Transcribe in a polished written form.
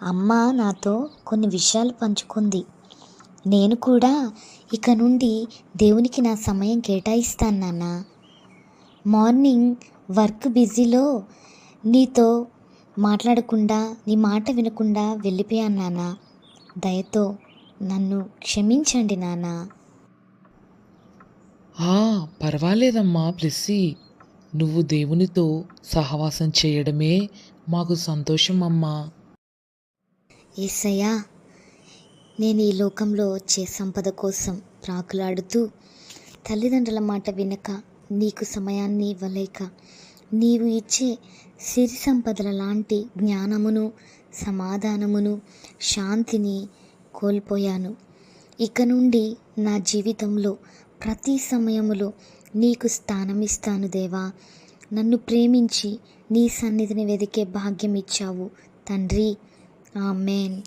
అమ్మ నాతో కొన్ని విషయాలు పంచుకుంది. నేను కూడా ఇక నుండి దేవునికి నా సమయం కేటాయిస్తాను నాన్న. మార్నింగ్ వర్క్ బిజీలో నీతో మాట్లాడకుండా, నీ మాట వినకుండా వెళ్ళిపోయాను నాన్న. దయతో నన్ను క్షమించండి నాన్న. పర్వాలేదమ్మా బ్లెస్సీ. నువ్వు దేవునితో సహవాసం చేయడమే మాకు సంతోషం అమ్మా. యేసయ్యా, నేను ఈ లోకంలో వచ్చే సంపద కోసం ప్రాకులాడుతూ తల్లిదండ్రుల మాట వినక, నీకు సమయాన్ని ఇవ్వలేక, నీవు ఇచ్చే సిరి సంపదల లాంటి జ్ఞానమును, సమాధానమును, శాంతిని కోల్పోయాను. ఇక నుండి నా జీవితంలో ప్రతి సమయములో నీకు స్థానం ఇస్తాను దేవా. నన్ను ప్రేమించి నీ సన్నిధిని వెదికే భాగ్యం ఇచ్చావు తండ్రి. ఆమేన్.